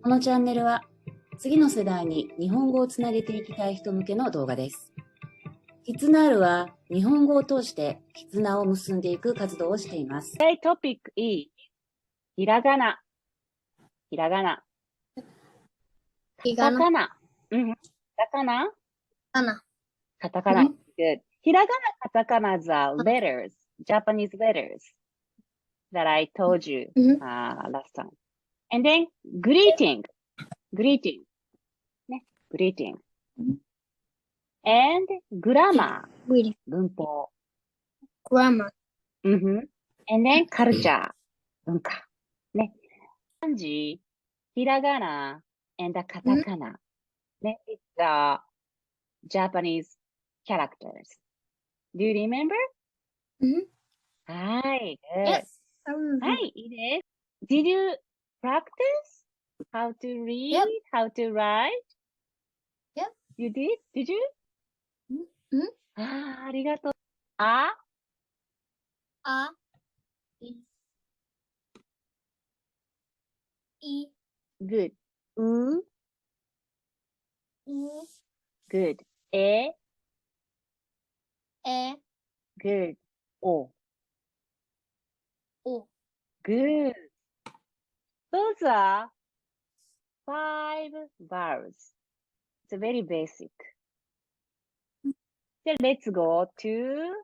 このチャンネルは次の世代に日本語をつなげていきたい人向けの動画です。KIZUNALは日本語を通して絆を結んでいく活動をしています。Today's topic is ひらがな。ひらがな。カタカナ。カタカナカタカナ。Good. ひらがな、カタカナ are letters, Japanese letters that I told you last time. And then greeting. Greeting. ね。greeting. And grammar. 文法。grammar. And then culture. 文化。ね。漢字、ひらがな、and カタカナ。ね。It's Japanese characters. Do you remember? はい。Yes. はい、いいです。Did you practice how to read, Yep. how to write? Yep. You did? Did you? ありがとう。あ、い、 Good. う、good. え、good. お、good. Those are 5 vowels. It's very basic. Then let's go to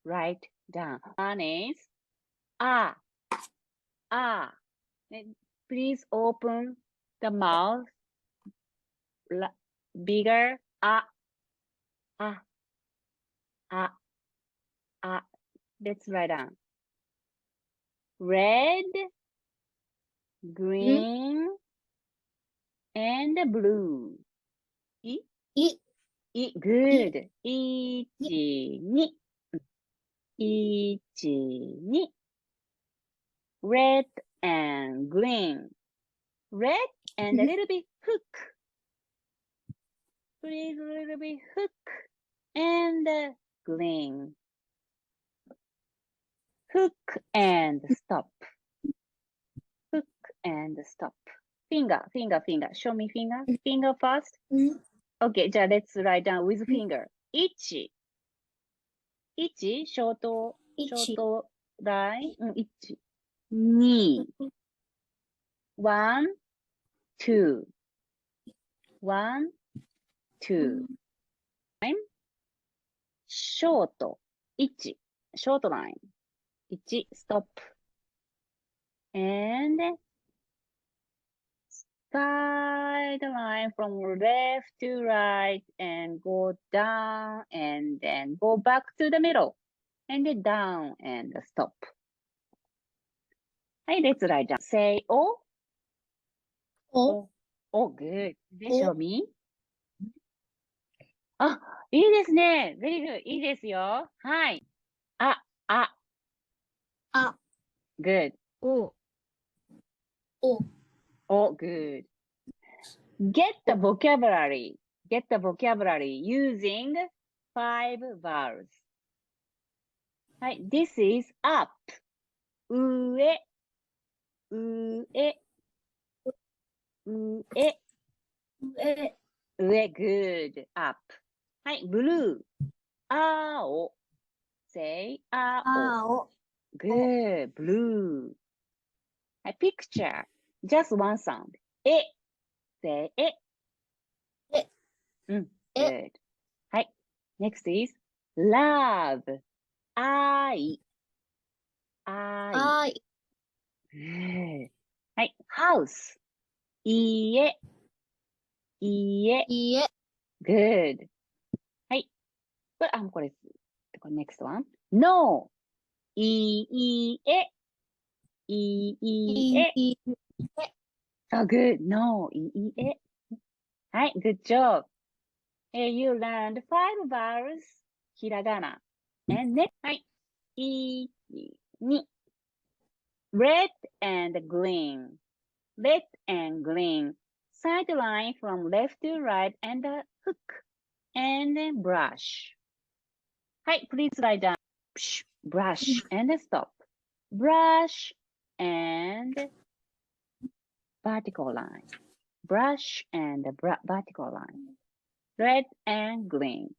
write down. One is Please open the mouth bigger. Let's write down. Red, green, and blue. good. 1、2。Red and green. Red and a little bit hook. Please, a little bit hook. And green. Hook and stop. Hook and stop. Finger. Show me finger. Finger first. Okay, じゃあ let's write down with finger. 1、ショートライン。1、2、1、2、1、2。ショート、1、ショートライン。1、ストップ。And side line from left to right and go down and then go back to the middle and then down and stop. はい、let's write down. Say O. Good. Show me. いいですね。very good. いいですよ。はい。good. Good. Get the vocabulary. Using 5 vowels. はい。This is up. 上。good. Up. はい。blue. 青。say 青。good. blue. はい。picture. Just one sound. say good. はい。next is love. 愛。good. はい。house. 家。good. はい。これ、next one. no. いいえ。So good. No. いいえ。はい。good job. You learned 5 vowels. ひらがな。and next. はい。1、2。red and green. Red and green. Side line from left to right and hook. And then brush. はい。please write down. Brush and stop. Brush and vertical line. Brush and vertical line. Red and green.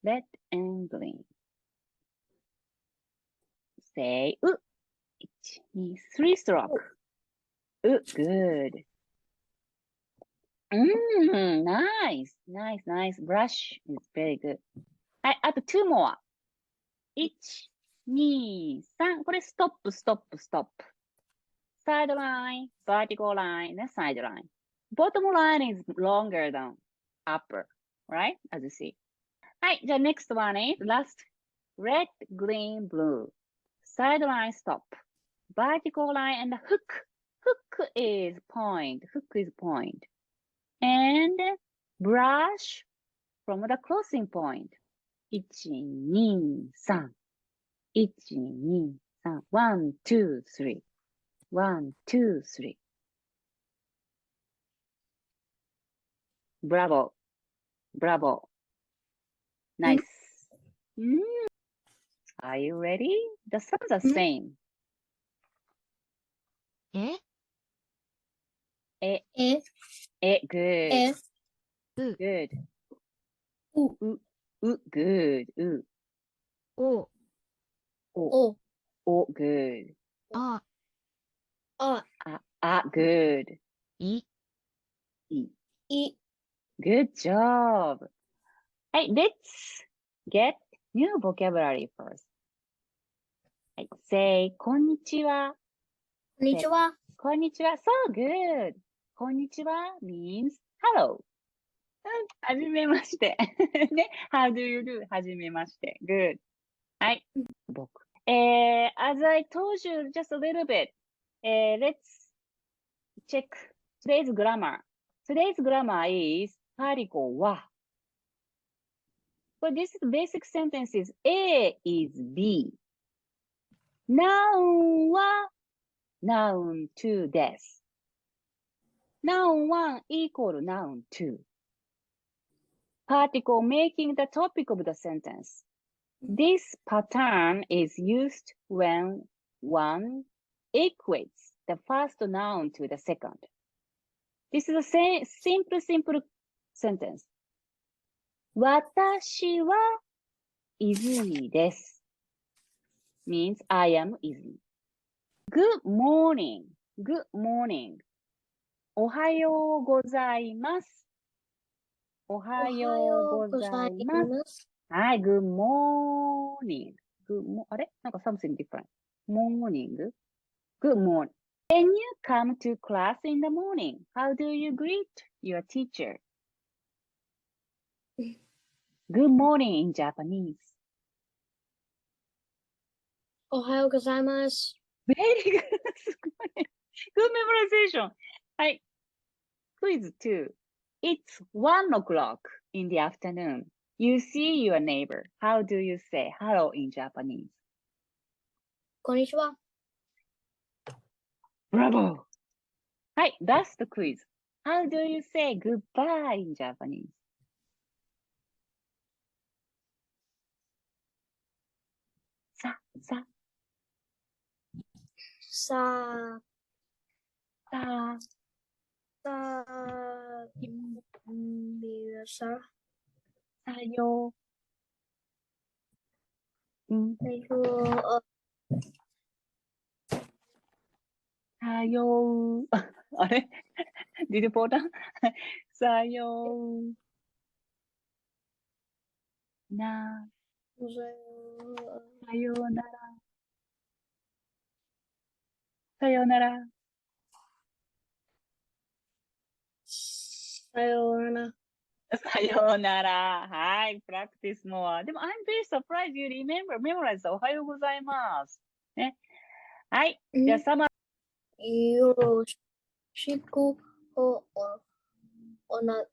Red and green. Say, 1, 2, 3 stroke. Good. Nice. Brush is very good. はい、あと2 more. 1, 2, 3. これストップ。Side line, vertical line, and side line. Bottom line is longer than upper, right? As you see. はい、じゃあ next one is last. Red, green, blue. Side line stop. Vertical line and hook. Hook is point. And brush from the crossing point. 1, 2, 3. 1, 2, 3. 1, 2, 3. 1, 2, 3. Bravo. Nice. Are you ready? The sounds are same. え、Good. Good. good. お、Good. あ、Good. い、Good job. Hey, let's get new vocabulary first. Hey, say こんにちは。こんにちは。こんにちは。So good. こんにちは means hello. はじめまして。ね。How do you do? はじめまして。Good. はい。僕。As I told you just a little bit, let's check today's grammar. Today's grammar is particle は。For this basic sentences, A is B. Noun は noun 2 です。Noun 1 equal noun 2. Particle making the topic of the sentence. This pattern is used when one equates the first noun to the second. This is a simple sentence. 私は泉です。means I am 泉。Good morning. おはようございます。おはようございます。はい、good morning. あれなんか something different. Morning. Good morning. When you come to class in the morning, how do you greet your teacher? Good morning in Japanese. おはようございます。Very good. すごい。Good memorization. はい。Quiz 2. It's 1 o'clock in the afternoon. You see your neighbor. How do you say hello in Japanese? こんにちは。Bravo! はい。Last quiz. How do you say goodbye in Japanese? さ、よう。さよう。あれDid you fall down? さような。さようなら。さようなら。さようなら。さようなら。はい。practice more. でも、I'm very surprised you memorize おはようございます。ね。はい。じゃあ、サマよろしくお願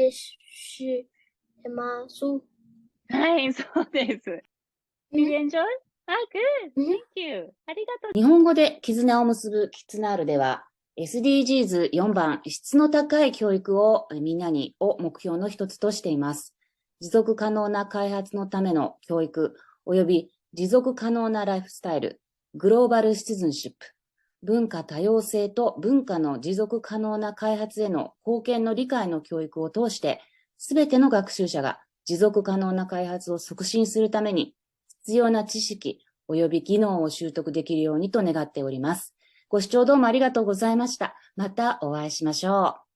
いします。はい、そうです。Did you enjoy? Good. Thank you. ありがとう。日本語で絆を結ぶKIZUNALでは、SDGs4 番、質の高い教育をみんなにを目標の一つとしています。持続可能な開発のための教育及び持続可能なライフスタイル、グローバル・シティズンシップ、文化多様性と文化の持続可能な開発への貢献の理解の教育を通して、すべての学習者が持続可能な開発を促進するために、必要な知識及び技能を習得できるようにと願っております。ご視聴どうもありがとうございました。またお会いしましょう。